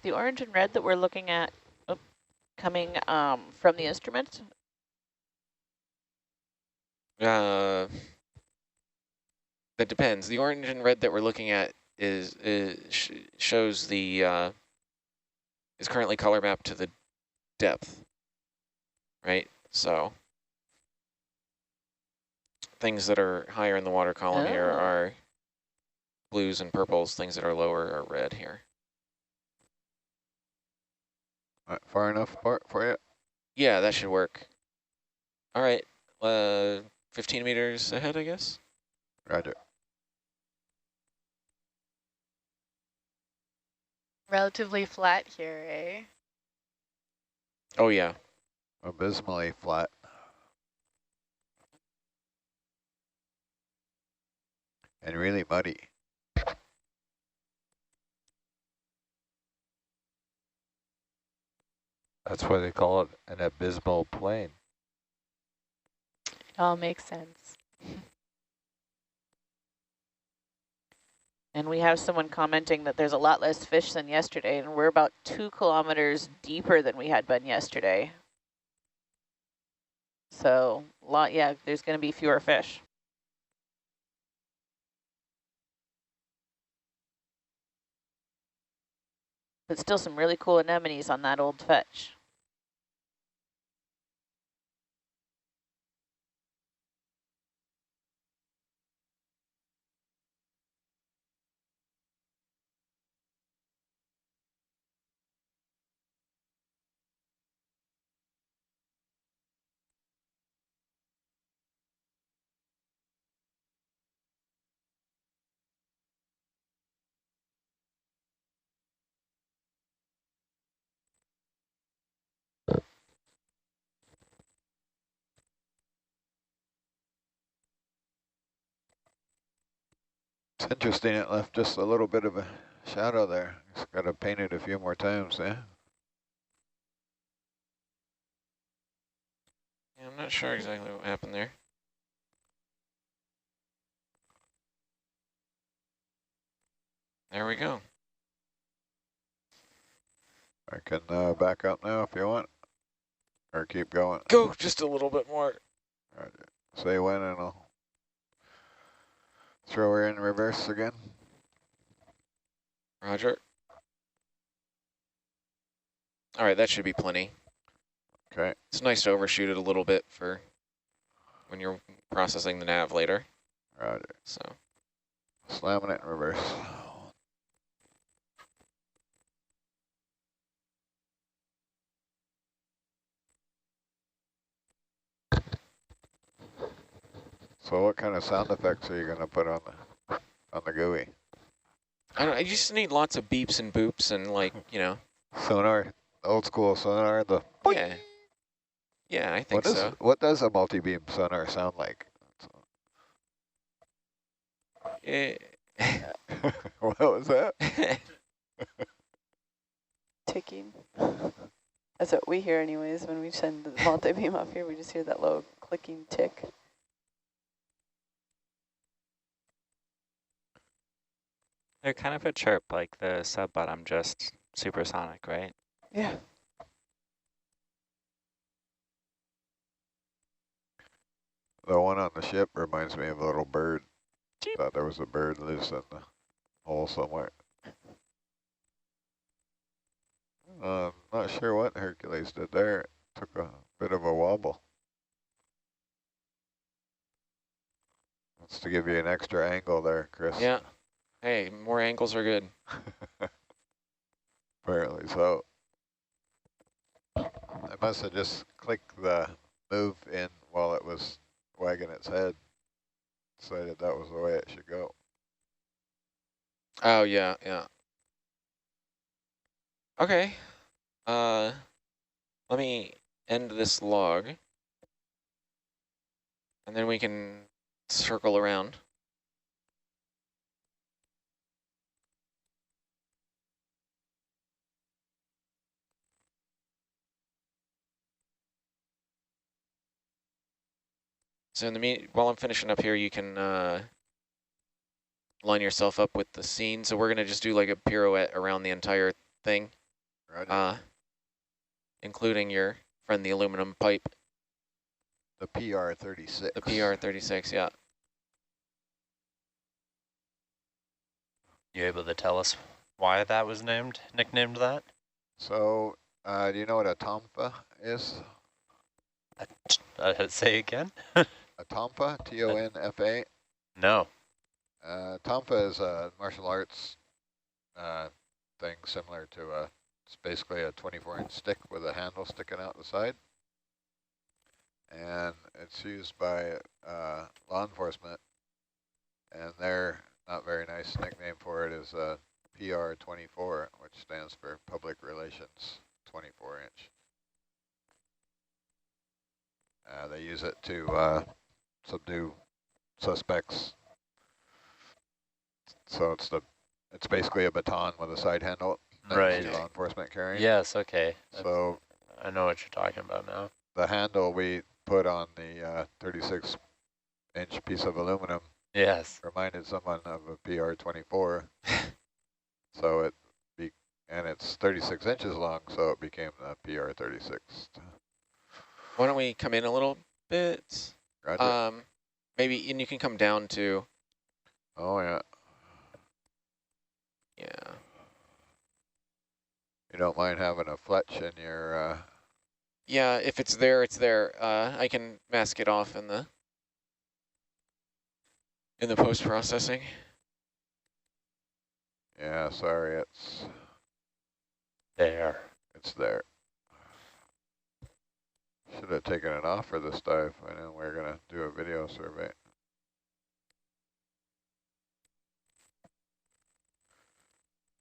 The orange and red that we're looking at coming from the instrument? That depends. The orange and red that we're looking at shows the is currently color mapped to the depth, right? So things that are higher in the water column here are blues and purples. Things that are lower are red here. Far enough apart for you? Yeah, that should work. All right, 15 meters ahead, I guess. Roger. Relatively flat here, eh? Oh yeah. Abysmally flat. And really muddy. That's why they call it an abysmal plain. It all makes sense. And we have someone commenting that there's a lot less fish than yesterday, and we're about 2 kilometers deeper than we had been yesterday. So, yeah, there's going to be fewer fish. But still some really cool anemones on that old fetch. It's interesting it left just a little bit of a shadow there. Just got to paint it a few more times, yeah? Yeah, I'm not sure exactly what happened there. There we go. I can back up now if you want. Or keep going. Go just a little bit more. Roger. Say when and I'll throw her in reverse again. Roger. All right, that should be plenty. Okay. It's nice to overshoot it a little bit for when you're processing the nav later. Roger. So Slamming it in reverse. So what kind of sound effects are you going to put on the GUI? I don't know, I just need lots of beeps and boops and like, you know. Sonar, old school sonar, the boing. Yeah. Yeah, I think so. What does a multi-beam sonar sound like? What was that? Ticking. That's what we hear anyways when we send the multi-beam up here. We just hear that low clicking tick. They're kind of a chirp, like the sub-bottom, just supersonic, right? Yeah. The one on the ship reminds me of a little bird. Thought there was a bird loose in the hole somewhere. Not sure what Hercules did there. It took a bit of a wobble. That's to give you an extra angle there, Chris. Yeah. Hey, more angles are good. Apparently so. I must have just clicked the move in while it was wagging its head. Decided that was the way it should go. Oh, yeah, yeah. Okay. Let me end this log. And then we can circle around. So in the while I'm finishing up here, you can line yourself up with the scene. So we're going to just do like a pirouette around the entire thing. Roger. Including your friend, the aluminum pipe, The PR-36. the PR-36, yeah. You able to tell us why that was nicknamed that? So, do you know what a tomfa is? Say again? A tomfa, T-O-N-F-A? No. Tomfa is a martial arts thing similar to it's basically a 24-inch stick with a handle sticking out the side. And it's used by law enforcement. And their not very nice nickname for it is PR-24, which stands for Public Relations 24-inch. They use it to subdue suspects. So it's basically a baton with a side handle that Right. you see law enforcement carrying. Yes, okay. So I know what you're talking about now. the handle we put on the 36-inch piece of aluminum Yes. reminded someone of a PR-24. So and it's 36 inches long, so it became the PR-36. Why don't we come in a little bit? Roger. Maybe, and you can come down to, Oh, yeah. yeah. You don't mind having a fletch in your... Yeah, if it's there, it's there. I can mask it off in the post-processing. yeah, sorry, There. it's there. Should have taken it off for this dive. I know we're going to do a video survey.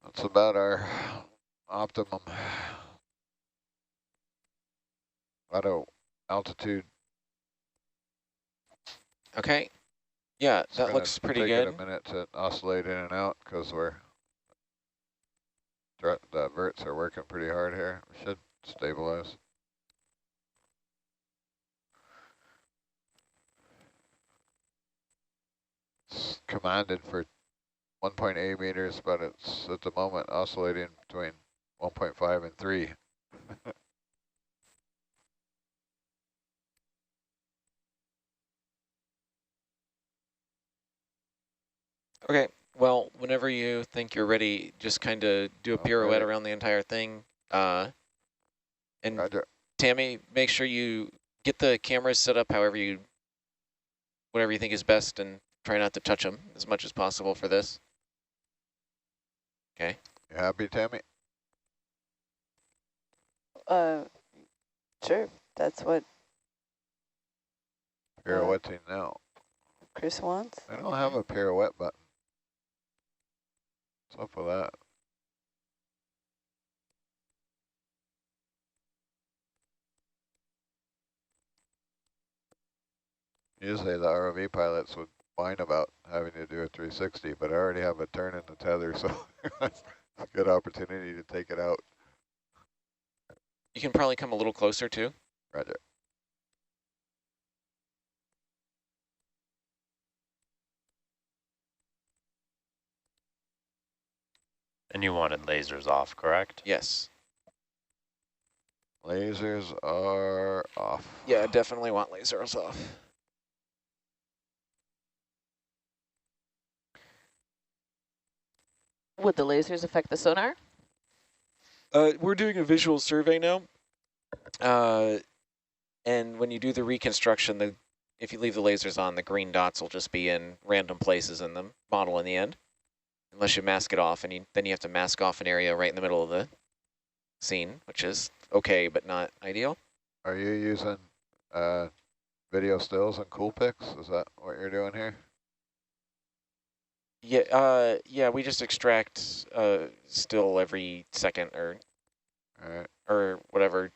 That's about our optimum auto altitude. Okay. Yeah, It's that gonna looks pretty take good. it a minute to oscillate in and out because the verts are working pretty hard here. We should stabilize. It's commanded for 1.8 meters, but it's at the moment oscillating between 1.5 and 3. Okay, well, whenever you think you're ready, just kind of do a pirouette around the entire thing. And Roger. Tammy, make sure you get the cameras set up whatever you think is best, and try not to touch them as much as possible for this. Okay. You happy, Tammy? Sure. That's what Pirouetting now. Chris wants. I don't have a pirouette button. What's up with that? Usually the ROV pilots would whine about having to do a 360, but I already have a turn in the tether, so it's a good opportunity to take it out. You can probably come a little closer too. Roger. And you wanted lasers off, correct? Yes. Lasers are off. Yeah, definitely want lasers off. Would the lasers affect the sonar? We're doing a visual survey now. And when you do the reconstruction, if you leave the lasers on, the green dots will just be in random places in the model in the end. Unless you mask it off, and then you have to mask off an area right in the middle of the scene, which is okay, but not ideal. Are you using video stills and cool pics? Is that what you're doing here? Yeah, yeah, we just extract still every second or whatever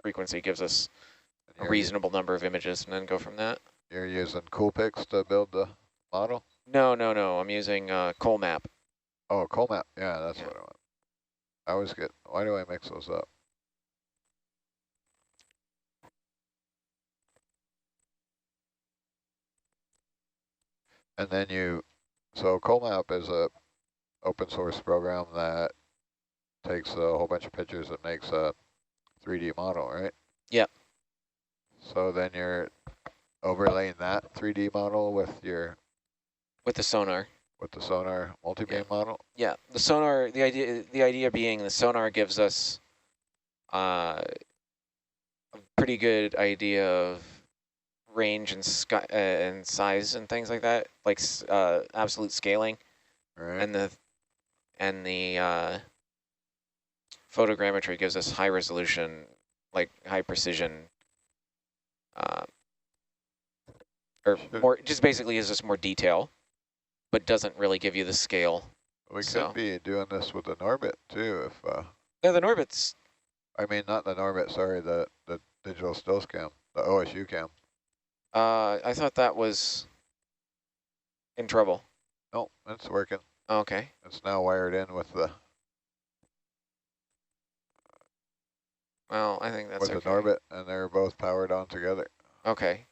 frequency gives us a reasonable number of images, and then go from that. You're using cool pics to build the model? No, I'm using Colmap. Oh, Colmap. Yeah, that's what I want. I always get, why do I mix those up? And then so Colmap is a open source program that takes a whole bunch of pictures and makes a 3D model, right? Yep. So then you're overlaying that 3D model with With the sonar. the sonar multi-beam model. Yeah, the sonar. The idea being the sonar gives us a pretty good idea of range and sky and size and things like that, like absolute scaling, Right. and the photogrammetry gives us high resolution, like high precision, or more. Just basically gives us more detail, but doesn't really give you the scale. We So. could be doing this with an orbit too, if Yeah, the Norbit's. I mean not the Norbit, sorry, the digital stills cam, the OSU cam. I thought that was in trouble. No, it's working. Okay. It's now wired in with the Well, I think that's with okay. the Norbit, and they're both powered on together. Okay.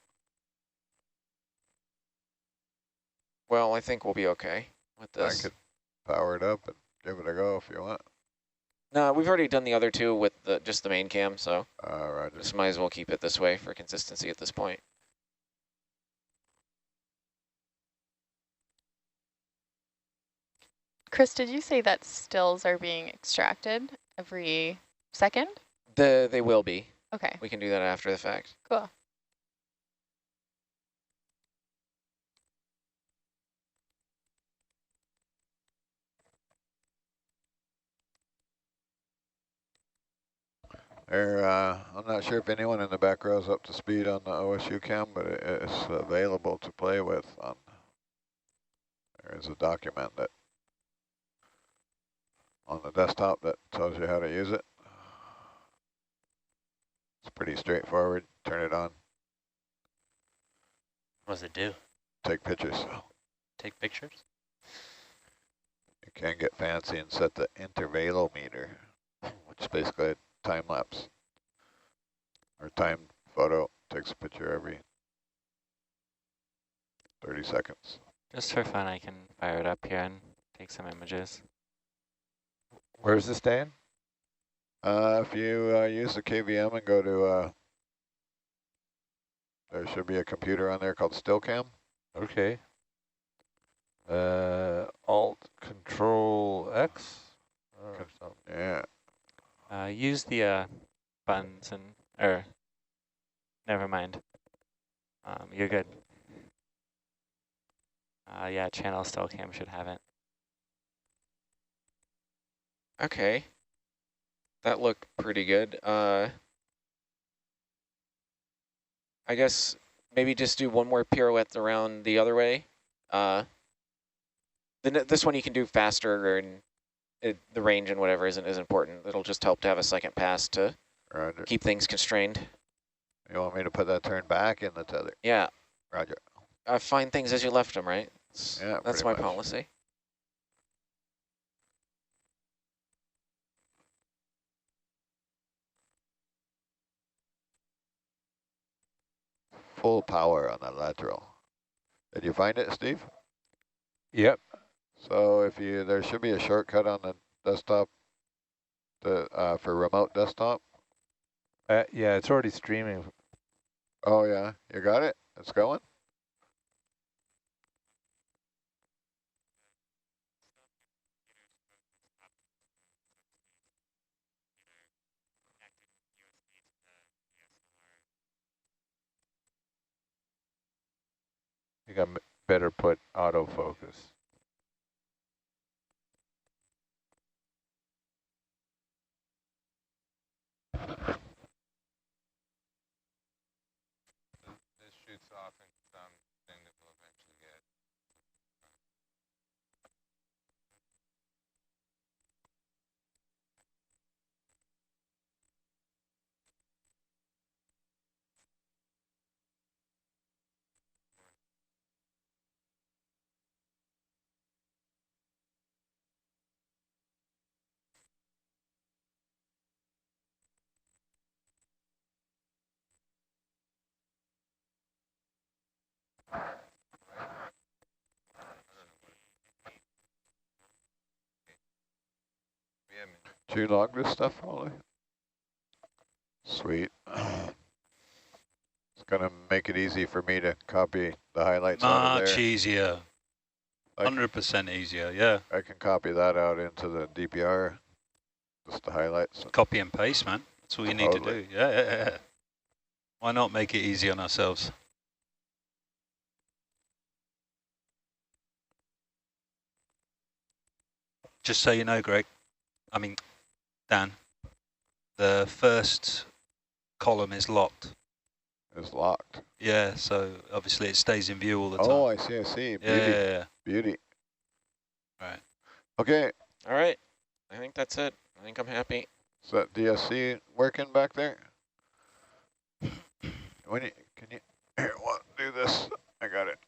Well, I think we'll be okay with this. I could power it up and give it a go if you want. No, we've already done the other two with just the main cam, so Roger. just might as well keep it this way for consistency at this point. Chris, did you say that stills are being extracted every second? They will be. Okay, We can do that after the fact. cool. I'm not sure if anyone in the back row is up to speed on the OSU cam, but it's available to play with. There's a document that on the desktop that tells you how to use it. It's pretty straightforward. Turn it on, What does it do? take pictures. Take pictures? You can get fancy and set the intervalometer, which is basically a time lapse or timed photo. Takes a picture every 30 seconds. Just for fun, I can fire it up here and take some images. Where's this, Dan? If you use the KVM and go to, there should be a computer on there called StillCam. Okay. Alt Control X. Or something. Yeah. Use the buttons and, or never mind. You're good. Yeah, channel still cam should have it. Okay. That looked pretty good. I guess maybe just do one more pirouette around the other way. This one you can do faster, and the range and whatever isn't as important. It'll just help to have a second pass to Roger. keep things constrained. You want me to put that turn back in the tether? Yeah. Roger. Find things as you left them, right? Yeah, that's pretty my much. policy. Full power on that lateral. Did you find it, Steve? Yep. So if you, there should be a shortcut on the desktop for remote desktop. Yeah, it's already streaming. Oh yeah, you got it? It's going? You got better put autofocus. This shoots off into something that will eventually get. Did you log this stuff, Wally? Sweet. It's going to make it easy for me to copy the highlights out of Much there. easier. 100% easier, yeah. I can copy that out into the DPR, just the highlights. Copy and paste, man. That's all you need to Totally. do. Yeah. Why not make it easy on ourselves? Just so you know, Dan, the first column is locked. Is locked. Yeah, so obviously it stays in view all the time. Oh, I see. Beauty. Yeah. Beauty. Right. Okay. All right. I think that's it. I think I'm happy. Is that DSC working back there? Can you here, do this? I got it.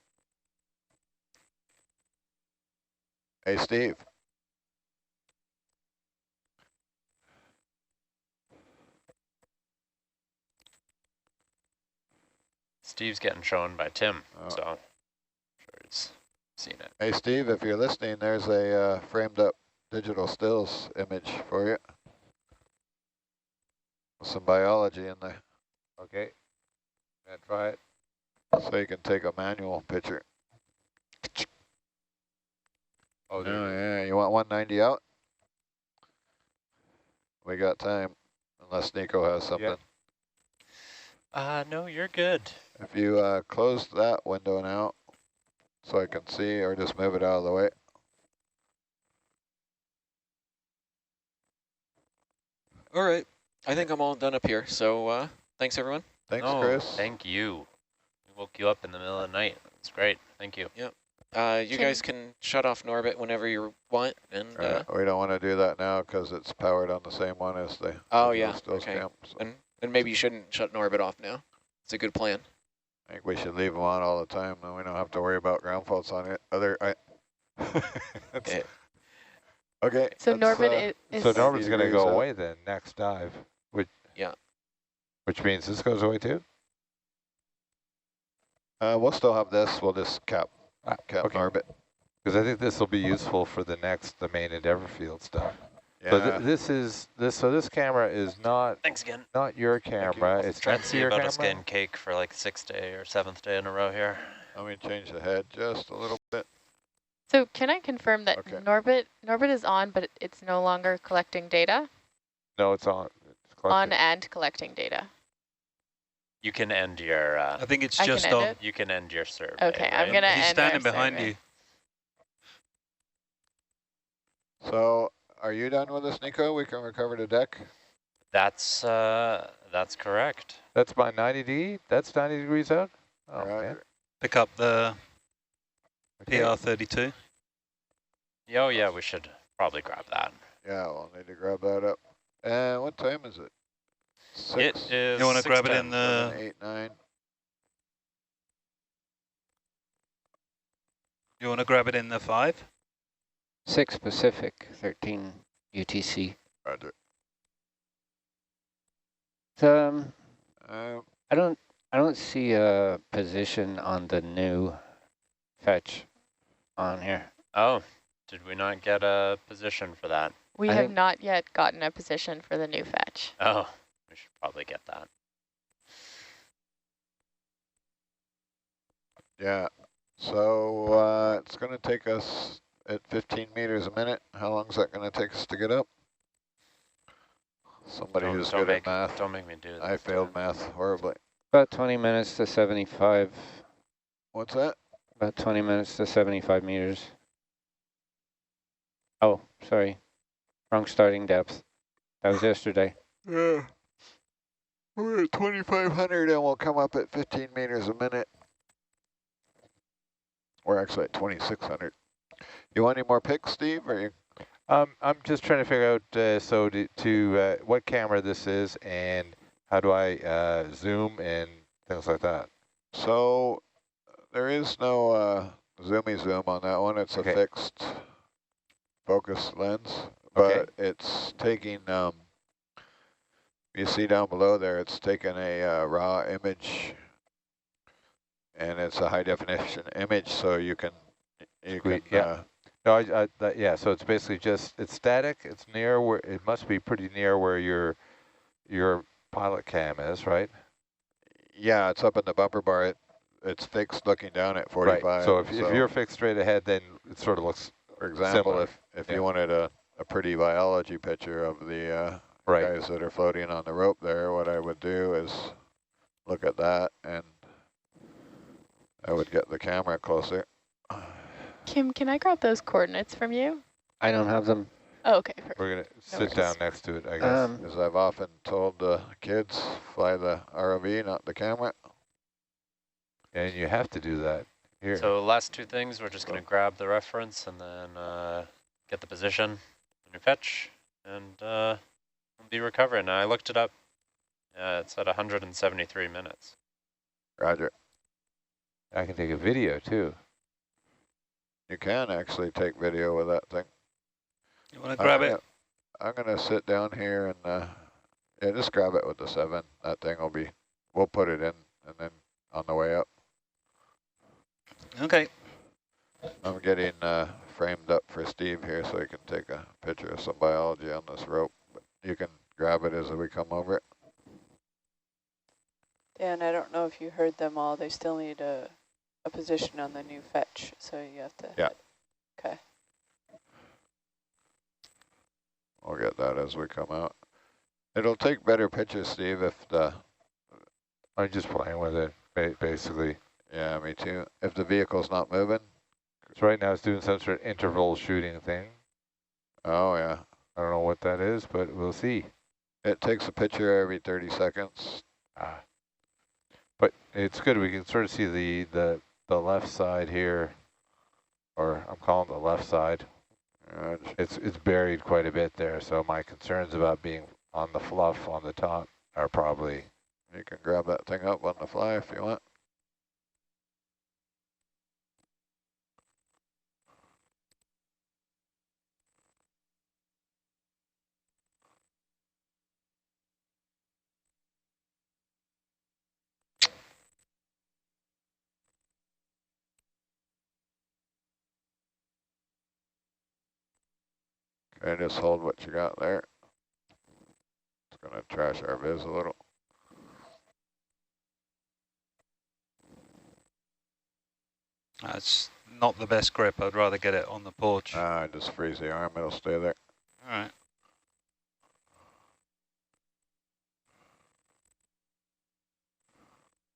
Hey, Steve. Steve's getting shown by Tim, Oh. so I'm sure he's seen it. Hey, Steve, if you're listening, there's a framed up digital stills image for you. Some biology in there. Okay. Gonna try it. So you can take a manual picture. Oh, there. Oh, yeah. You want 190 out? We got time, unless Nico has something. Yep. No, you're good. If you close that window now, so I can see, or just move it out of the way. All right. I think I'm all done up here. So thanks, everyone. Thanks, Oh, Chris. thank you. We woke you up in the middle of the night. That's great. Thank you. You guys can shut off Norbit whenever you want. And We don't want to do that now because it's powered on the same one as the stills okay. camp. So and maybe you shouldn't shut Norbit off now. It's a good plan. I think we should leave them on all the time, then we don't have to worry about ground faults on it. Okay. So Norbit is... So Norbert's going to go out. away then, next dive. Which means this goes away too? We'll still have this. We'll just cap Okay. Norbit. Because I think this will be useful for the main endeavor field stuff. Yeah. So this camera is not Thanks again. not your camera. It's Trying to next to see your about camera. us getting cake for like 6th day or 7th day in a row here. Let me change the head just a little bit. So can I confirm that Okay. Norbit is on, but it's no longer collecting data? No, it's on. It's On collected. and collecting data. You can end your I think it's I can just end on. it? you can end your survey. Okay, I'm right? gonna He's end standing our behind survey. you. So are you done with this, Nico? We can recover the deck? That's correct. That's my 90D. That's 90 degrees out. Oh, Roger. man. Pick up the Okay. PR32. Oh yeah, we should probably grab that. Yeah, we'll need to grab that up. And what time is it? 6, It is. You want to grab it 6:10. in the... 7, 8, 9. You want to grab it in the 5? 6 Pacific, 13 UTC. Roger. I don't see a position on the new fetch on here. Oh, did we not get a position for that? We I have think- not yet gotten a position for the new fetch. Oh, we should probably get that. Yeah. So it's going to take us at 15 meters a minute. How long is that going to take us to get up? Somebody who's good at math. Don't make me do that. I failed math horribly. About 20 minutes to 75. What's that? About 20 minutes to 75 meters. Oh, sorry. Wrong starting depth. That was yesterday. Yeah. We're at 2,500 and we'll come up at 15 meters a minute. We're actually at 2,600. You want any more pics, Steve? Or you? I'm just trying to figure out what camera this is and how do I zoom and things like that. So there is no zoomy zoom on that one. It's Okay. a fixed focus lens, but Okay. it's taking, you see down below there, it's taking a raw image, and it's a high definition image, so you can Yeah. No, yeah, so it's basically just, it's static, it's near where, it must be pretty near where your pilot cam is, right? Yeah, it's up in the bumper bar. It's fixed looking down at 45. Right, so if you're fixed straight ahead, then it sort of looks for example, similar. if you wanted a pretty biology picture of the right. guys that are floating on the rope there, what I would do is look at that, and I would get the camera closer. Kim, can I grab those coordinates from you? I don't have them. Oh, okay, perfect. We're going to No sit down worries. next to it, I guess. As I've often told the kids, fly the ROV, not the camera. And you have to do that here. So last two things, we're just going to grab the reference and then get the position on your fetch, and we'll be recovering. I looked it up. It's at 173 minutes. Roger. I can take a video too. You can actually take video with that thing. You want to grab it? I'm going to sit down here and, yeah, just grab it with the 7. That thing will be, we'll put it in and then on the way up. Okay. I'm getting framed up for Steve here so he can take a picture of some biology on this rope. But you can grab it as we come over it. Dan, I don't know if you heard them all. They still need a position on the new fetch, so you have to. Yeah. Okay. We'll get that as we come out. It'll take better pictures, Steve, if the... I'm just playing with it, basically. Yeah, me too. If the vehicle's not moving. So right now it's doing some sort of interval shooting thing. Oh, yeah. I don't know what that is, but we'll see. It takes a picture every 30 seconds. But it's good. We can sort of see the left side here, or I'm calling it the left side. It's buried quite a bit there, so my concerns about being on the fluff on the top are probably... You can grab that thing up on the fly if you want. Okay, just hold what you got there. It's going to trash our viz a little. That's not the best grip. I'd rather get it on the porch. Just freeze the arm. It'll stay there. All right.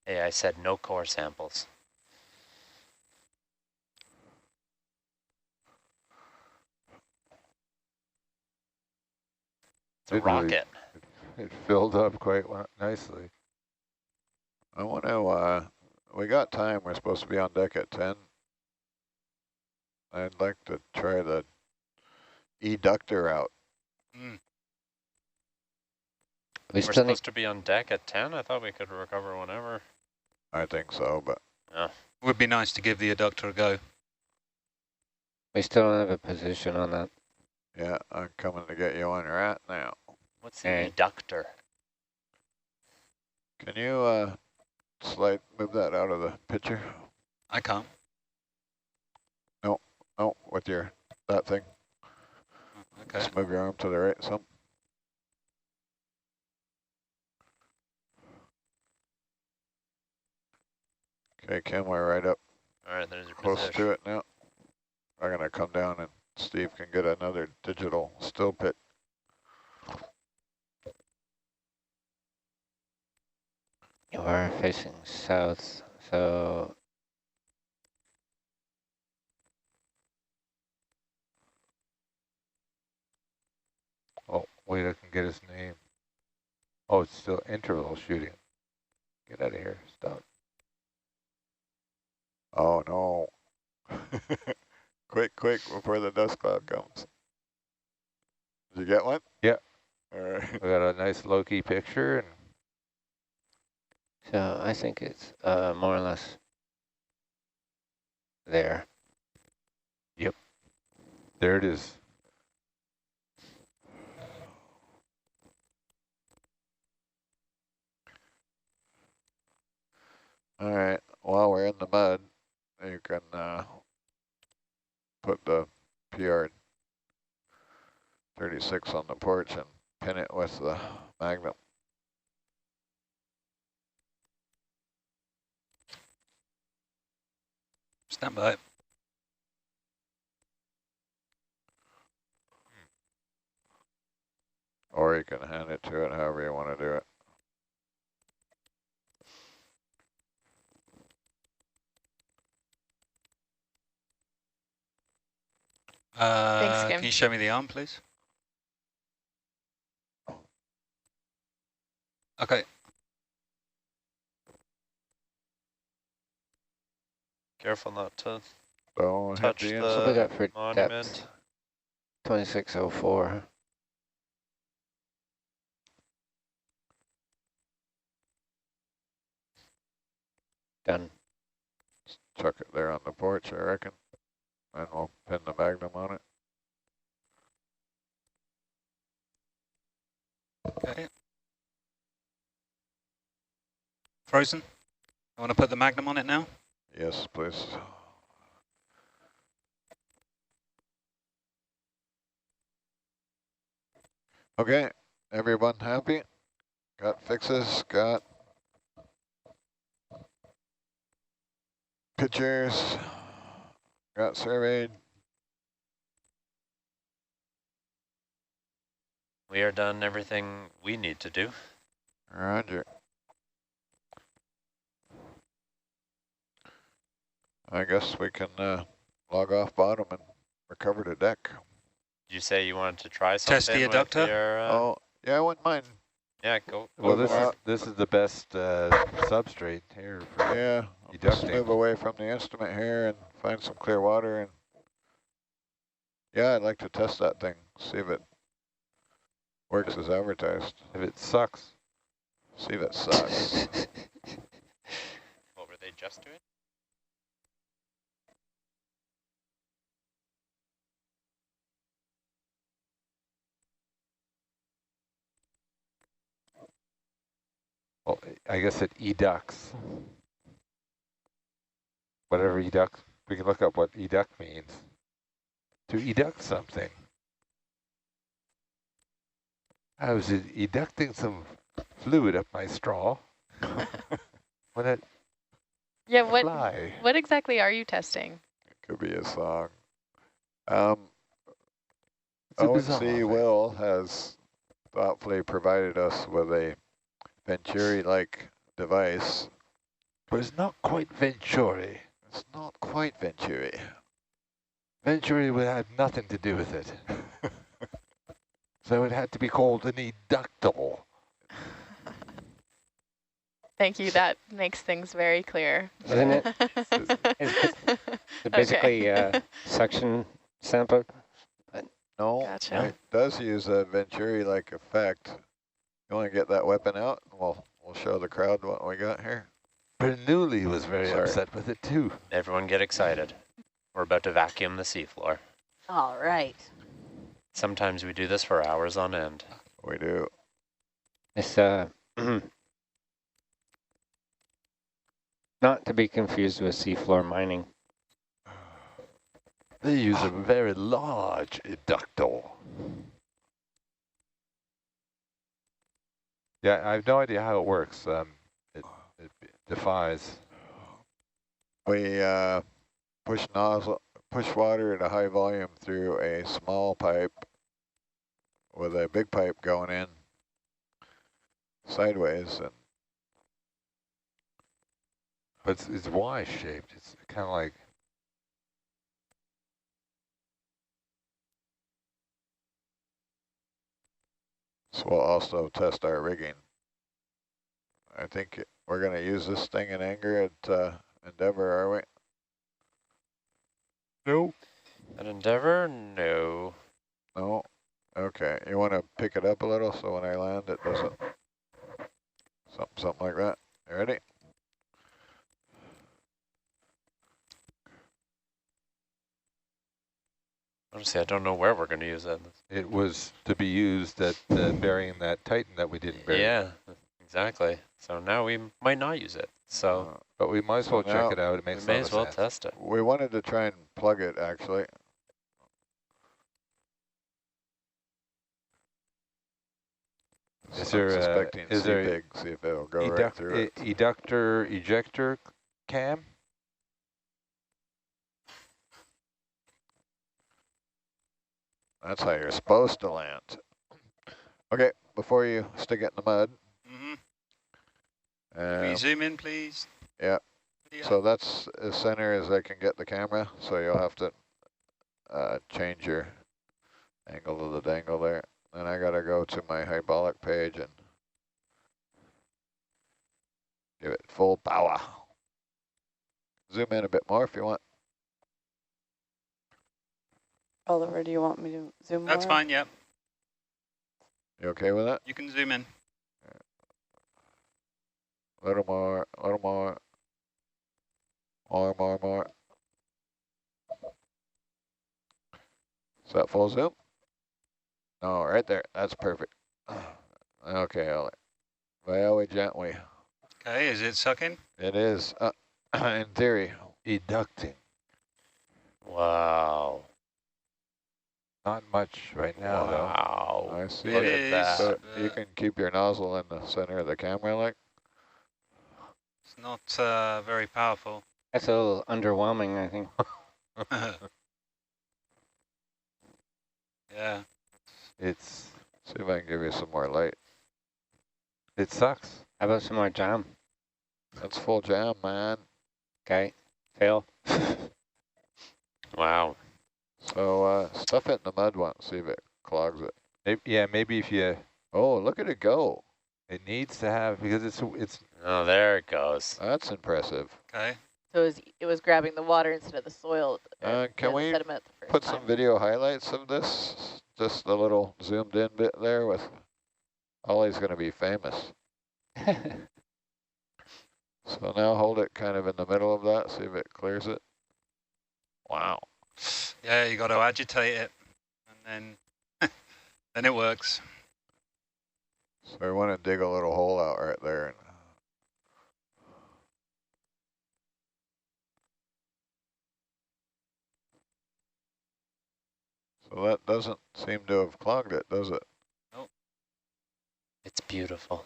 Hey, I said no core samples. It's a rocket. It filled up quite nicely. I want to, we got time. We're supposed to be on deck at 10. I'd like to try the eductor out. We're supposed to be on deck at 10? I thought we could recover whenever. I think so, but... Yeah. Would be nice to give the adductor a go. We still don't have a position on that. Yeah, I'm coming to get you on right now. What's the eductor? Can you move that out of the picture? I can't. No, with that thing. Okay. Just move your arm to the right some. Okay, Kim, we're right up. All right, there's your close position. to it now. I'm going to come down and Steve can get another digital still pic. You are facing south, so... Oh, wait, I can get his name. Oh, it's still interval shooting. Get out of here. Stop. Oh, no. Quick, before the dust cloud comes. Did you get one? Yeah. All right. We got a nice low-key picture. And so I think it's more or less there. Yep. There it is. All right. While we're in the mud, you can put the PR 36 on the porch and pin it with the magnum. Stand by. Or you can hand it to it, however you want to do it. Thanks, Kim. Can you show me the arm, please? Okay. Careful not to Don't touch hit the What we the got for monument. depth? 2604. Done. Chuck it there on the porch, I reckon. And we'll pin the magnum on it. Okay. Frozen. I want to put the magnum on it now. Yes, please. Okay, everyone happy? Got fixes, got pictures, got surveyed. We are done everything we need to do. Roger. I guess we can log off bottom and recover the deck. Did you say you wanted to try something Test the with adductor? your, Oh, yeah, I wouldn't mind. yeah, go. Well, for it. this is the best substrate here for Yeah, I'll just educting. move away from the instrument here and find some clear water. And yeah, I'd like to test that thing, see if it works as advertised. If it sucks. See if it sucks. What were they just doing? Well, I guess it educts. Whatever educt, we can look up what educt means. To educt something. I was educting some fluid up my straw when it Yeah, fly. what exactly are you testing? Could be a song. It's a bizarre ONC thing. Will has thoughtfully provided us with a Venturi-like device. But it's not quite Venturi. It's not quite Venturi. Venturi would have nothing to do with it. So it had to be called an eductal. Thank you. That makes things very clear. Isn't it? So basically suction sample. No, Gotcha. it does use a Venturi-like effect. You want to get that weapon out? We'll show the crowd what we got here. Bernoulli was very Sorry. upset with it too. Everyone get excited. We're about to vacuum the seafloor. All right. Sometimes we do this for hours on end. We do. It's not to be confused with seafloor mining. They use a very large eductal. Yeah, I have no idea how it works. It defies. We push water at a high volume through a small pipe with a big pipe going in sideways, and But it's Y-shaped. It's kind of like. so we'll also test our rigging. I think we're going to use this thing in anger at Endeavour, are we? No. At Endeavour? No. No? Okay. You want to pick it up a little so when I land it doesn't... Something like that. You ready? Honestly, I don't know where we're going to use that. It was to be used at burying that Titan that we didn't bury. Yeah, exactly. So now we might not use it. So But we might as well So check now it out. It we makes a may lot as of well sense. test it. We wanted to try and plug it, actually. Is I'm there suspecting is there C-pig, see if it'll go right through it. ejector cam? That's how you're supposed to land. Okay, before you stick it in the mud. Can you zoom in, please? Yeah. Video. So that's as center as I can get the camera. So you'll have to change your angle of the dangle there. Then I gotta go to my hydraulic page and give it full power. Zoom in a bit more if you want. Oliver, do you want me to zoom more? That's fine, yep. You okay with that? You can zoom in. A little more, a little more. More. Is that full zoom? No, right there. That's perfect. Okay, Ollie. Very gently. Okay, is it sucking? It is, in theory. Educting. Wow. Not much right now, Wow. I see It it. is, that. So you can keep your nozzle in the center of the camera, like. It's not very powerful. That's a little underwhelming, I think. Yeah. It's See if I can give you some more light. it sucks. How about some more jam? That's full jam, man. Okay, fail. Wow. So stuff it in the mud once, see if it clogs it. Maybe if you, Oh, look at it go. it needs to have, because it's Oh, there it goes. That's impressive. Okay. So it was grabbing the water instead of the soil. Can we sediment the first put time. some video highlights of this? Just a little zoomed in bit there with Ollie's going to be famous. So now hold it kind of in the middle of that, see if it clears it. Wow. Yeah, you got to agitate it, and then then it works. So I want to dig a little hole out right there. So that doesn't seem to have clogged it, does it? Nope. It's beautiful.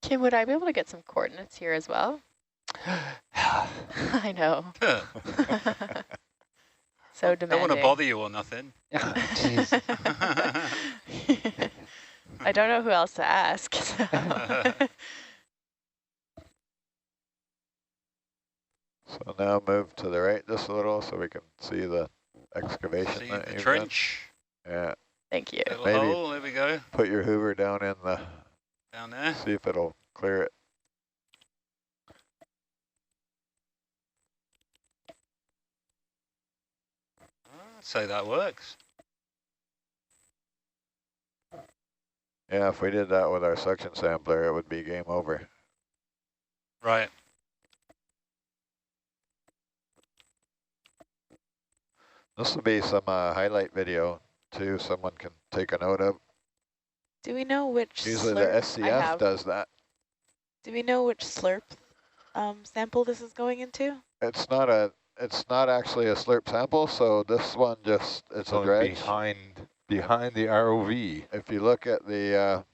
Kim, would I be able to get some coordinates here as well? I know. So I don't demanding. want to bother you or nothing. Jeez. I don't know who else to ask. So now move to the right just a little so we can see the excavation. See that the you've trench. done. Yeah. Thank you. Little Maybe. hole, there we go. Put your Hoover down in the, Down there. see if it'll clear it. I'd say that works. Yeah, if we did that with our suction sampler, it would be game over. Right. This will be some highlight video too, someone can take a note of. Do we know which Usually the slurp I SCF have? does that. Do we know which slurp sample this is going into? It's not actually a slurp sample, so this one it's a going dredge. behind the ROV. If you look at the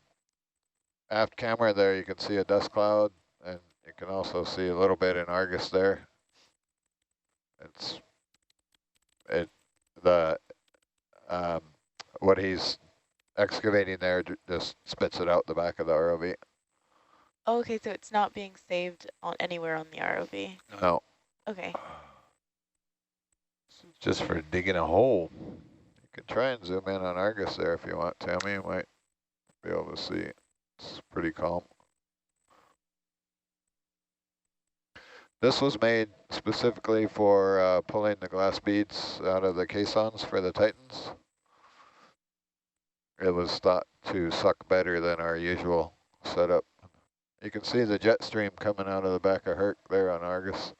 aft camera there, you can see a dust cloud, and you can also see a little bit in Argus there. What he's excavating there just spits it out the back of the ROV. Oh, okay, so it's not being saved anywhere on the ROV. No. Okay. Just for digging a hole. You can try and zoom in on Argus there if you want, Tammy. You might be able to see. It's pretty calm. This was made specifically for pulling the glass beads out of the caissons for the Titans. It was thought to suck better than our usual setup. You can see the jet stream coming out of the back of Herc there on Argus.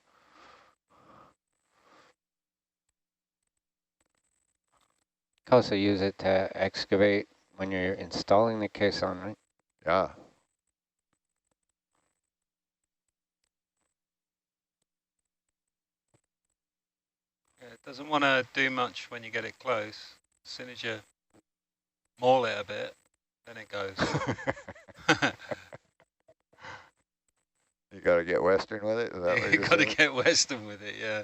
Also use it to excavate when you're installing the caisson, right? Yeah. Doesn't want to do much when you get it close. As soon as you maul it a bit, then it goes. You got to get Western with it? Is that what You you're got to saying? get Western with it, yeah.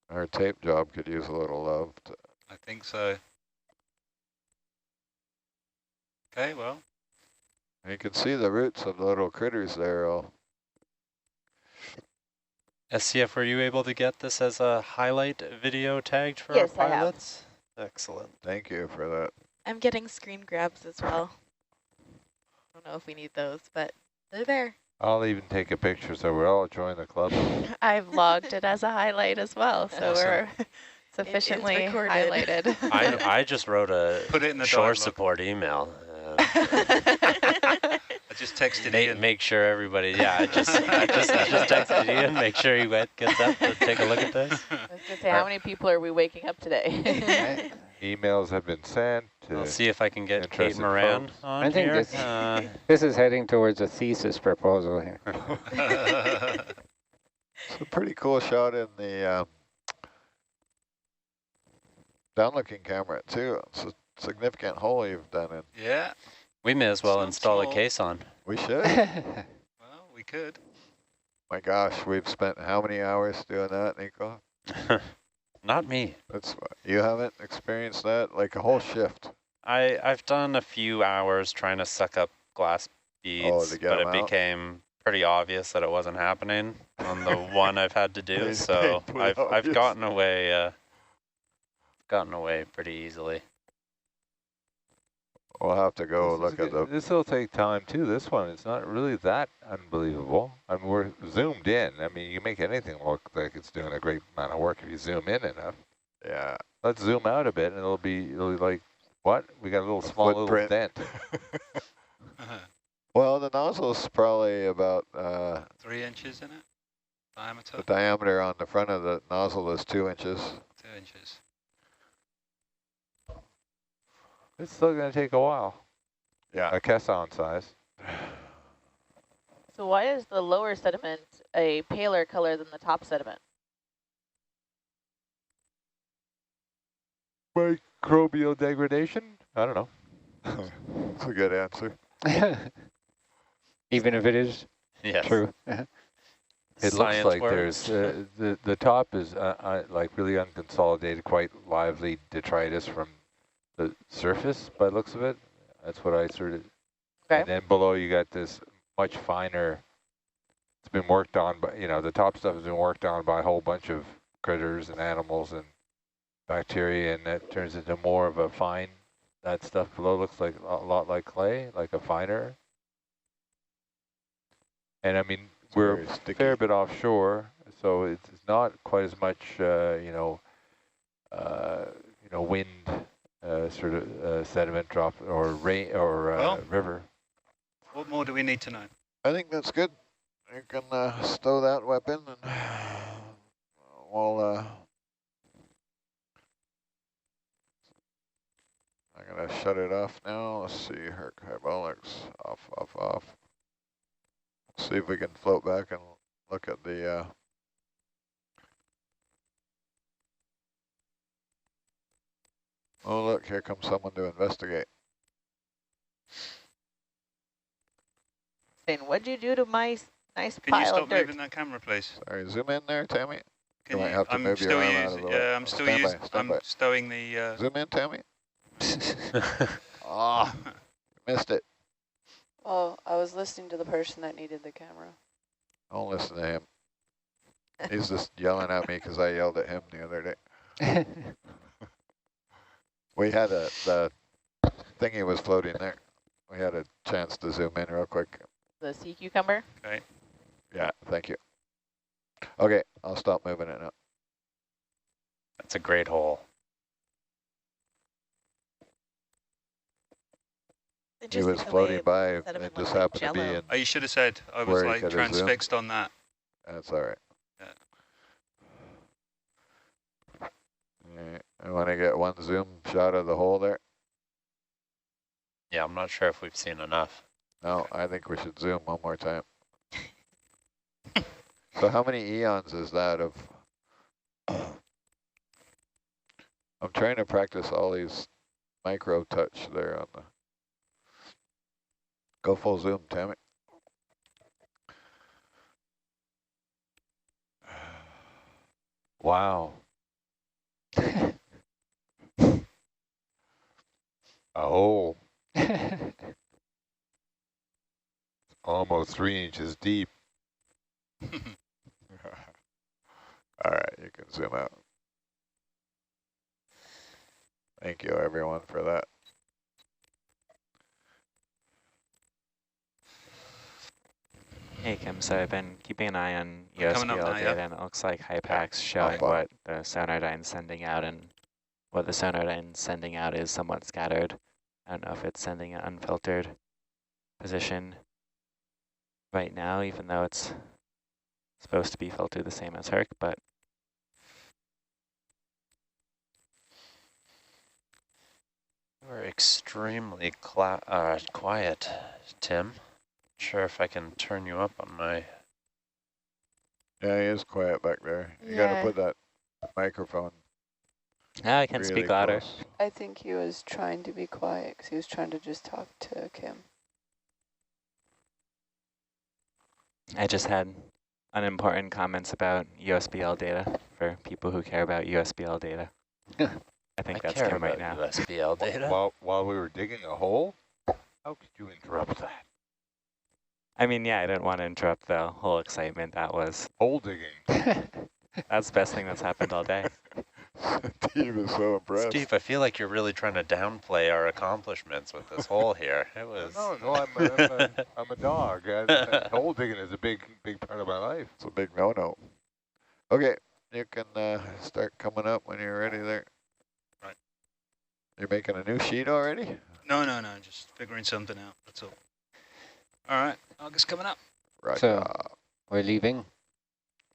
Our tape job could use a little love. I think so. Okay, well. You can see the roots of the little critters there. All. SCF, were you able to get this as a highlight video tagged for Yes, our I have. pilots? Excellent. Thank you for that. I'm getting screen grabs as well. I don't know if we need those, but they're there. I'll even take a picture so we're all join the club. I've logged it as a highlight as well, so we're sufficiently highlighted. I just wrote a Put it in the shore dialogue. support email. I just texted Ian. Make sure everybody, I just texted Ian, make sure he gets up to take a look at this. I was going to say, how many people are we waking up today? Emails have been sent. I'll see if I can get Kate interested Moran folks. on I think here. this is heading towards a thesis proposal here. It's a pretty cool shot in the down-looking camera, too. It's a significant hole you've done in. Yeah, We may as well It's not install a small. case on. We should. well, we could. My gosh, we've spent how many hours doing that, Nico? Not me. You haven't experienced that? Like a whole shift. I've done a few hours trying to suck up glass beads, to get but it them out? became pretty obvious that it wasn't happening on the one I've had to do. It's So painfully I've obvious. gotten away pretty easily. We'll have to go look at the... This will take time too. This one, it's not really that unbelievable. I mean, we're zoomed in. I mean, you make anything look like it's doing a great amount of work if you zoom in enough. Yeah. Let's zoom out a bit, and it'll be like, what? We got a little small little footprint. dent. Well, the nozzle's probably about 3 inches in it, diameter. the diameter on the front of the nozzle is 2 inches. 2 inches. It's still going to take a while. Yeah. A caisson size. So why is the lower sediment a paler color than the top sediment? Microbial degradation? I don't know. That's a good answer. Even if it is Yes. true. It looks like there's the top is like really unconsolidated, quite lively detritus from the surface by the looks of it. That's what I sort of. Okay. And then below you got this much finer. It's been worked on by, the top stuff has been worked on by a whole bunch of critters and animals and bacteria, and that turns into more of a fine. That stuff below looks like a lot like clay, like a finer. And I mean, we're a fair bit offshore, so it's not quite as much, wind sort of sediment drop or rain or river. What more do we need to know? I think that's good. You can stow that weapon, and we'll... I'm going to shut it off now. Let's see, hydraulics, off. See if we can float back and look at the... Oh, look, here comes someone to investigate. Saying, what'd you do to my nice Can you pile stop of dirt? moving that camera, please? Sorry, zoom in there, Tammy. Can You might have to move your still arm out of using, the way. yeah, I'm still Stand by, using, stand by. I'm stowing the, Zoom in, Tammy. Ah, missed it. Oh, I was listening to the person that needed the camera. Don't listen to him. He's just yelling at me because I yelled at him the other day. We had the thingy was floating there. We had a chance to zoom in real quick. The sea cucumber? okay. Yeah, thank you. Okay, I'll stop moving it now. That's a great hole. He was floating by and it just happened to be in. Oh, you should have said I was Where he like could have zoomed. transfixed on that. That's all right. Yeah. Yeah, I want to get one zoom shot of the hole there. Yeah, I'm not sure if we've seen enough. No, I think we should zoom one more time. So how many eons is that of... I'm trying to practice all these micro touch there on the... Go full zoom, Tammy. Wow. Oh, almost 3 inches deep. All right, you can zoom out. Thank you, everyone, for that. Hey Kim, so I've been keeping an eye on We're coming up USBL now, data, yeah? and it looks like HYPAC's showing what the Sonardyne's sending out, and what the Sonardyne's sending out is somewhat scattered. I don't know if it's sending an unfiltered position right now, even though it's supposed to be filtered the same as Herc, but We're extremely quiet, Tim. Not sure if I can turn you up on my... Yeah, he is quiet back there. You gotta put that microphone. I can really speak louder. close. I think he was trying to be quiet because he was trying to just talk to Kim. I just had unimportant comments about USBL data for people who care about USBL data. I think that's Kim right now. USBL data. While we were digging a hole? How could you interrupt that? I mean, yeah, I didn't want to interrupt the whole excitement that was. Hole digging. That's the best thing that's happened all day. Steve is so impressed. Steve, I feel like you're really trying to downplay our accomplishments with this hole here. It was... No, I'm a dog. Hole digging is a big part of my life. It's a big no-no. Okay, you can start coming up when you're ready there. Right. You're making a new sheet already? No, just figuring something out, that's all. All right, August coming up. Right. So, we're leaving? Is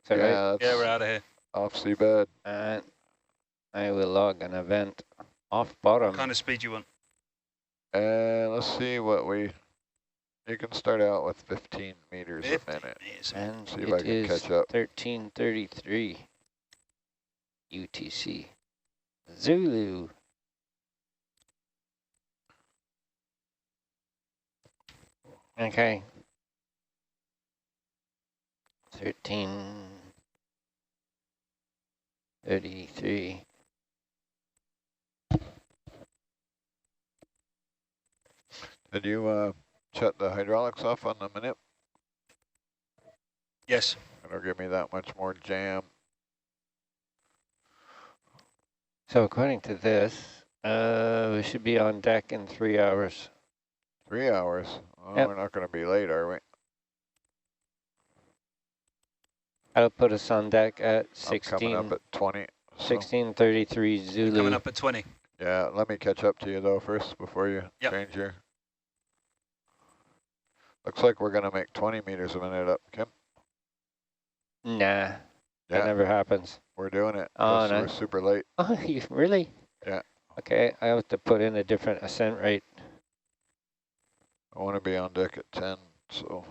that right? Yeah, we're out of here. Off seabed. And I will log an event off bottom. What kind of speed you want? Let's see what you can start out with 15 meters 50 a minute. meters. And See if I it can is catch up. 1333 UTC. Zulu. Okay. 1333. Did you shut the hydraulics off on the minute? Yes. It'll give me that much more jam. So according to this, we should be on deck in 3 hours. 3 hours? Oh, Yep. We're not going to be late, are we? That'll put us on deck at I'm coming up at 20. 1633 Zulu. Coming up at 20. Yeah, let me catch up to you though first before you change your... Looks like we're going to make 20 meters a minute up, Kim. Nah, that never happens. We're doing it. Oh, no. We're super late. Oh, you really? Yeah. Okay, I have to put in a different ascent rate. I want to be on deck at 10, so...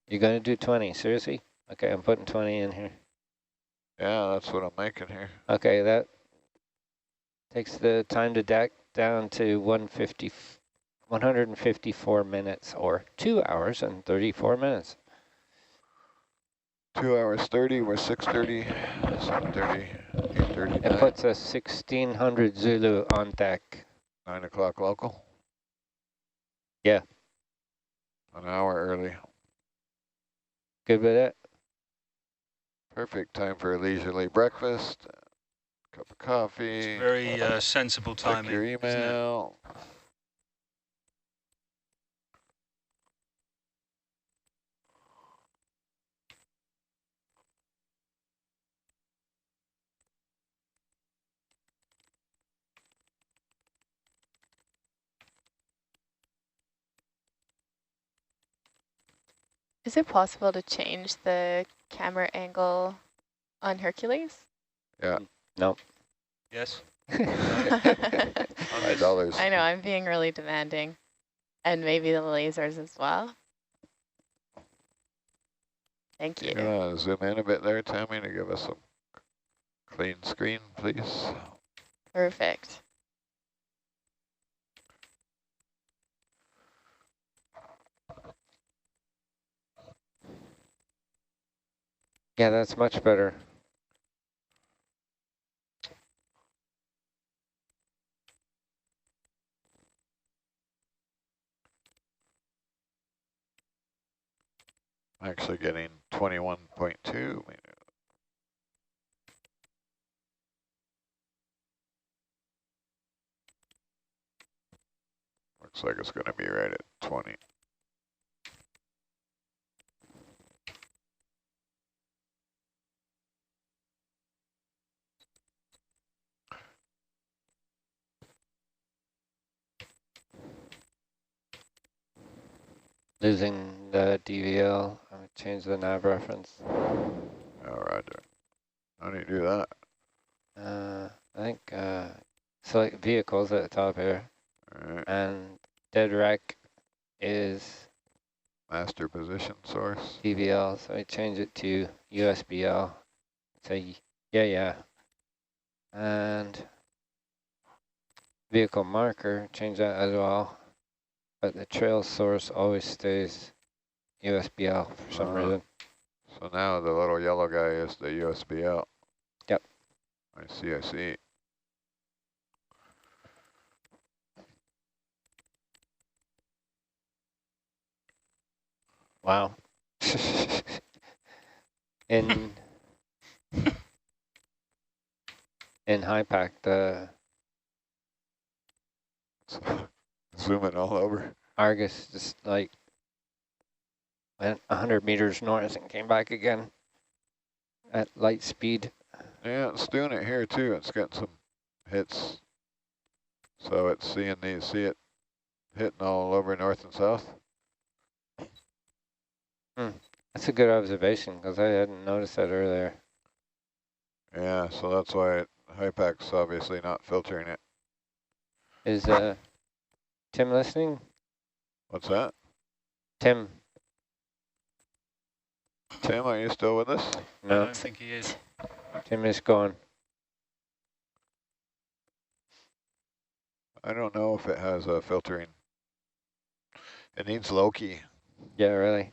You're going to do 20, seriously? Okay, I'm putting 20 in here. Yeah, that's what I'm making here. Okay, that takes the time to deck down to 154 minutes, or 2 hours and 34 minutes. 2 hours 30, we're 6:30, 7:30, 8:30. It puts us 1600 Zulu on deck. 9 o'clock local? Yeah. An hour early. Good with it? Perfect time for a leisurely breakfast, cup of coffee. It's very sensible timing. Check your email. Is it possible to change the camera angle on Hercules? Yeah. No. Yes. $5. I know, I'm being really demanding. And maybe the lasers as well. Thank you. Zoom in a bit there, Tammy, to give us a clean screen, please. Perfect. Yeah, that's much better. I'm actually getting 21.2. Looks like it's going to be right at 20. Losing the DVL. I'm going to change the nav reference. Oh, roger. How do you do that? I think select vehicles at the top here. All right. And dead wreck is Master position source. DVL, so I change it to USBL. Say, yeah. And vehicle marker, change that as well. But the trail source always stays USBL for some reason. So now the little yellow guy is the USBL. Yep. I see. Wow. in high pack, the Zooming all over. Argus just like went 100 meters north and came back again at light speed. Yeah, it's doing it here too. It's got some hits. So it's see it hitting all over north and south. That's a good observation because I hadn't noticed that earlier. Yeah, so that's why HIPAC's obviously not filtering it. Is Tim listening? What's that? Tim, Are you still with us? no, I don't think he is. Tim is gone. I don't know if it has a filtering. It needs low-key. Yeah, really.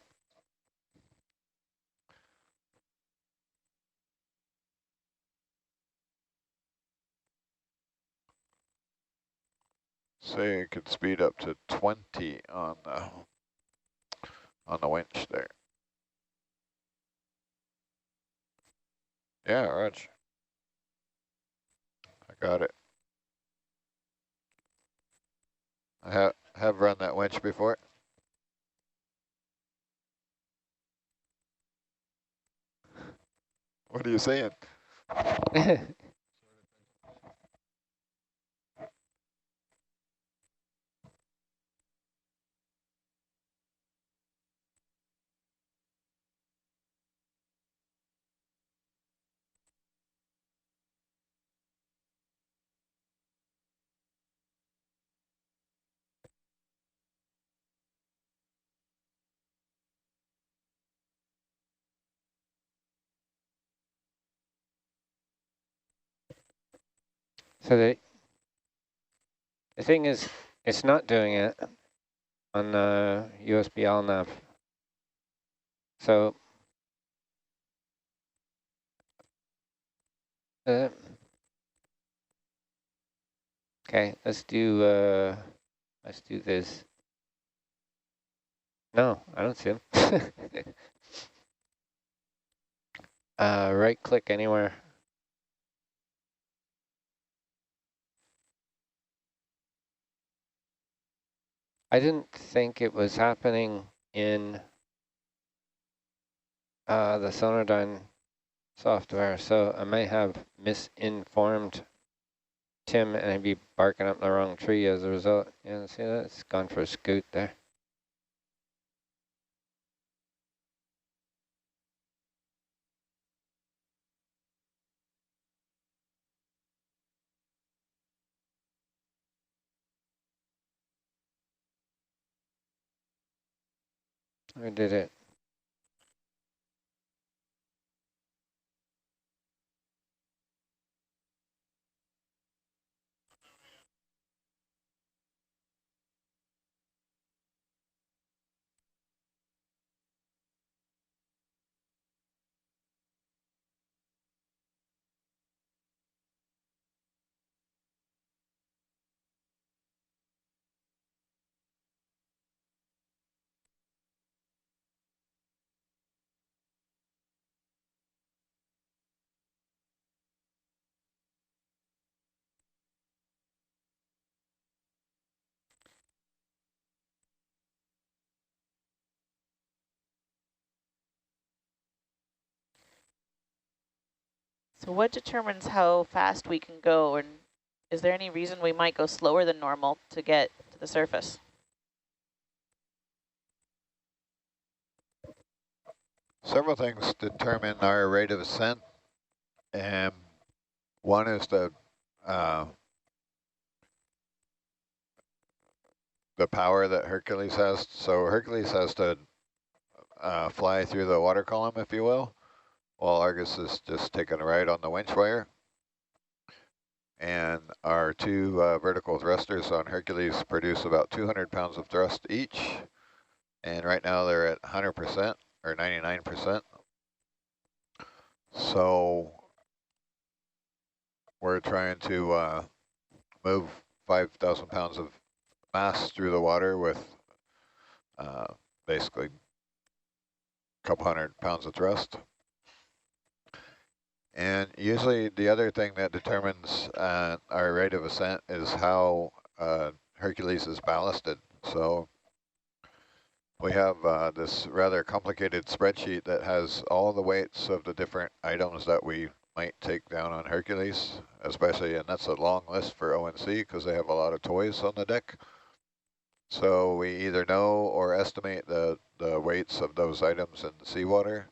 Say it could speed up to 20 on the winch there. Yeah, Raj. I got it. I have run that winch before. What are you saying? So the thing is, it's not doing it on the USBL nav. So okay, let's do this. No, I don't see him. Right click anywhere. I didn't think it was happening in the Sonodyne software, so I may have misinformed Tim and I'd be barking up the wrong tree as a result. Yeah, see that? It's gone for a scoot there. I did it. So what determines how fast we can go, and is there any reason we might go slower than normal to get to the surface? Several things determine our rate of ascent, and one is the power that Hercules has. So Hercules has to fly through the water column, if you will, while Argus is just taking a ride on the winch wire. And our two vertical thrusters on Hercules produce about 200 pounds of thrust each. And right now they're at 100% or 99%. So we're trying to move 5,000 pounds of mass through the water with basically a couple hundred pounds of thrust. And usually the other thing that determines our rate of ascent is how Hercules is ballasted. So we have this rather complicated spreadsheet that has all the weights of the different items that we might take down on Hercules, especially, and that's a long list for ONC because they have a lot of toys on the deck. So we either know or estimate the weights of those items in the seawater.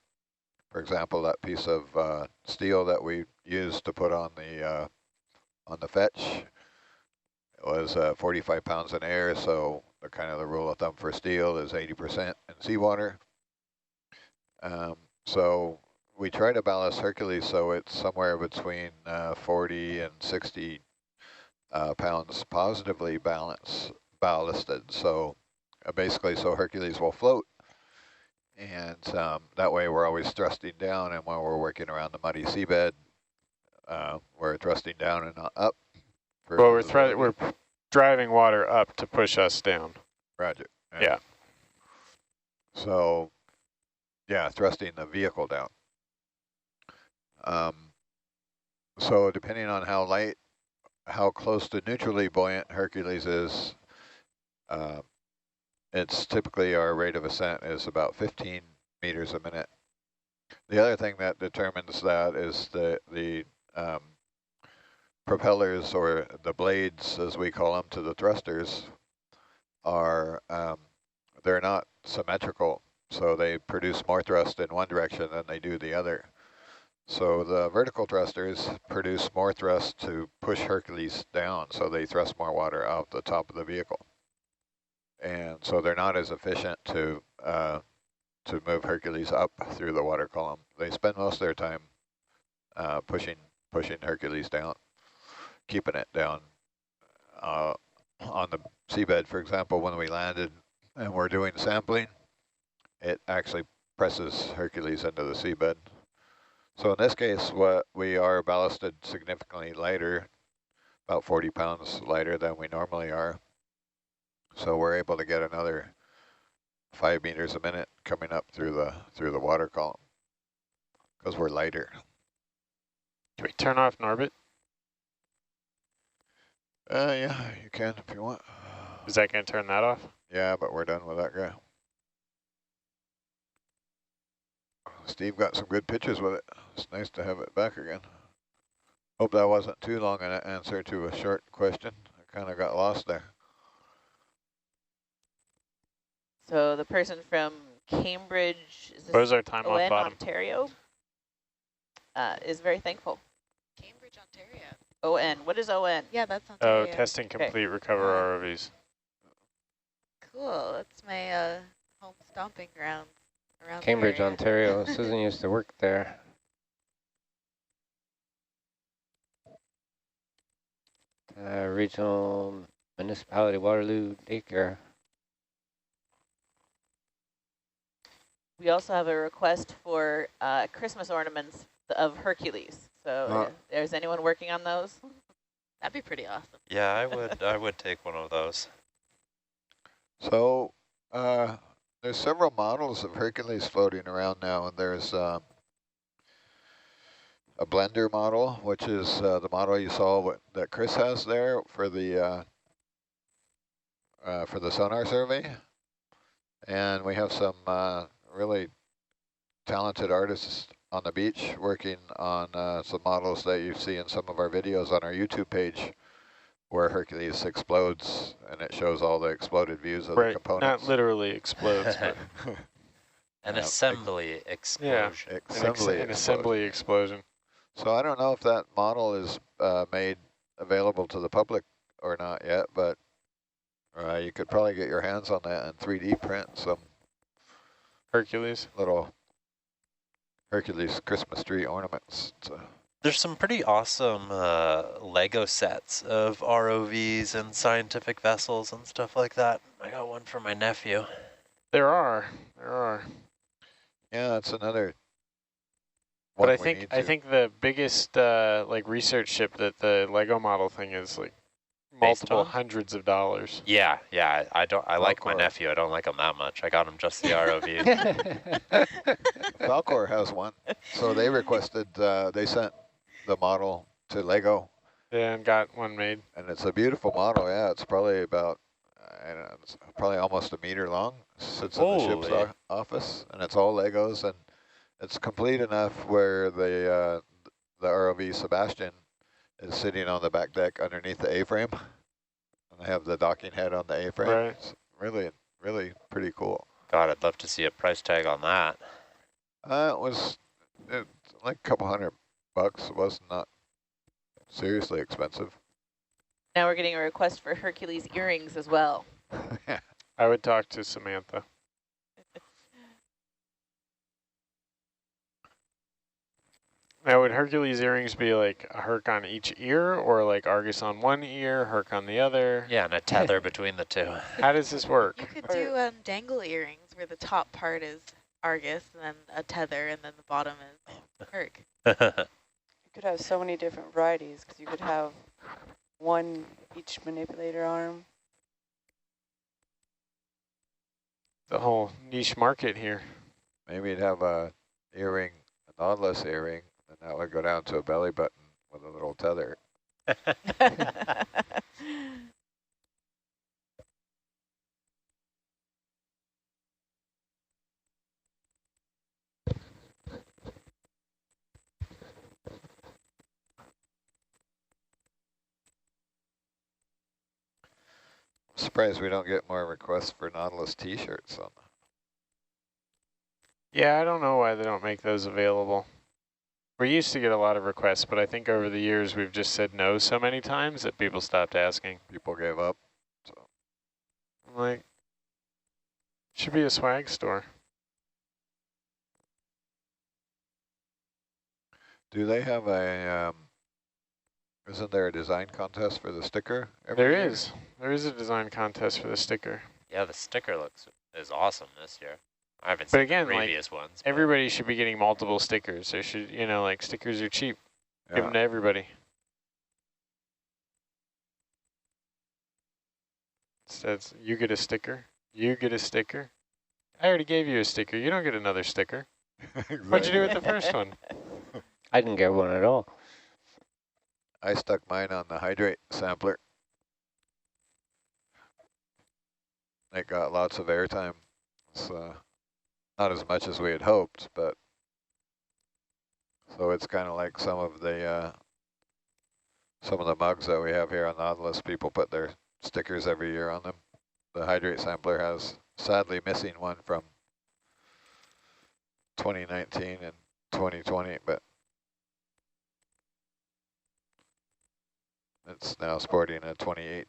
For example, that piece of steel that we used to put on the fetch was 45 pounds in air, so the kind of the rule of thumb for steel is 80% in seawater. So we try to ballast Hercules so it's somewhere between 40 and 60 pounds positively ballasted. So basically, so Hercules will float. And that way we're always thrusting down, and when we're working around the muddy seabed, we're thrusting down and not up. Well, we're driving water up to push us down. Roger. Yeah. So, yeah, thrusting the vehicle down. So depending on how light, how close to neutrally buoyant Hercules is, it's typically our rate of ascent is about 15 meters a minute. The other thing that determines that is the propellers, or the blades as we call them, to the thrusters are, they're not symmetrical. So they produce more thrust in one direction than they do the other. So the vertical thrusters produce more thrust to push Hercules down, so they thrust more water out the top of the vehicle. And so they're not as efficient to move Hercules up through the water column. They spend most of their time pushing Hercules down, keeping it down. On the seabed, for example, when we landed and we're doing sampling, it actually presses Hercules into the seabed. So in this case, what we are ballasted significantly lighter, about 40 pounds lighter than we normally are. So we're able to get another 5 meters a minute coming up through the water column because we're lighter. Can we turn off Norbit? Yeah, you can if you want. Is that going to turn that off? Yeah, but we're done with that guy. Steve got some good pictures with it. It's nice to have it back again. Hope that wasn't too long an answer to a short question. I kind of got lost there. So the person from Cambridge, is what is our time on bottom? Ontario, is very thankful. Cambridge, Ontario. ON. What is ON? Yeah, that's Ontario. Oh, testing complete, recover ROVs. Cool. That's my home stomping grounds around Cambridge, the area. Ontario. Susan used to work there. Regional Municipality Waterloo Daycare. We also have a request for Christmas ornaments of Hercules. So is anyone working on those? That'd be pretty awesome. Yeah, I would take one of those. So there's several models of Hercules floating around now, and there's a blender model, which is the model you saw that Chris has there for the sonar survey. And we have some really talented artists on the beach working on some models that you see in some of our videos on our YouTube page, where Hercules explodes, and it shows all the exploded views of the components. Not literally explodes, but an assembly explosion. Yeah, an assembly explosion. So I don't know if that model is made available to the public or not yet, but you could probably get your hands on that and 3D print some Hercules. Little Hercules Christmas tree ornaments. There's some pretty awesome Lego sets of ROVs and scientific vessels and stuff like that. I got one for my nephew. There are. Yeah, that's another. But I think the biggest like research ship that the Lego model thing is like multiple hundreds of dollars. Yeah. I like my nephew. I don't like him that much. I got him just the ROV. Falcor has one. So they requested, they sent the model to Lego. Yeah, and got one made. And it's a beautiful model. Yeah, it's probably about, I don't know, it's probably almost a meter long. Sits in the ship's office, and it's all Legos, and it's complete enough where the ROV Sebastian is sitting on the back deck underneath the A-frame, and they have the docking head on the A-frame. Right. It's really, really pretty cool. God, I'd love to see a price tag on that. It was like a couple $100. It was not seriously expensive. Now we're getting a request for Hercules earrings as well. I would talk to Samantha. Now, would Hercules earrings be like a Herc on each ear, or like Argus on one ear, Herc on the other? Yeah, and a tether between the two. How does this work? You could do dangle earrings where the top part is Argus, and then a tether, and then the bottom is Herc. You could have so many different varieties, because you could have one each manipulator arm. The whole niche market here. Maybe you'd have a earring, a Nautilus earring, and that would go down to a belly button with a little tether. I'm surprised we don't get more requests for Nautilus t-shirts on. Yeah, I don't know why they don't make those available. We used to get a lot of requests, but I think over the years we've just said no so many times that people stopped asking. People gave up. So I'm like, should be a swag store. do they have a, isn't there a design contest for the sticker every year? There is a design contest for the sticker. Yeah, the sticker is awesome this year. I haven't But seen again, the previous ones. Everybody should be getting multiple stickers. There should, like stickers are cheap. Yeah. Give them to everybody. Says you get a sticker. You get a sticker. I already gave you a sticker. You don't get another sticker. Exactly. What'd you do with the first one? I didn't get one at all. I stuck mine on the hydrate sampler. It got lots of airtime. It's not as much as we had hoped, but so it's kind of like some of the mugs that we have here on Nautilus. People put their stickers every year on them. The hydrate sampler has sadly missing one from 2019 and 2020, but it's now sporting a 2018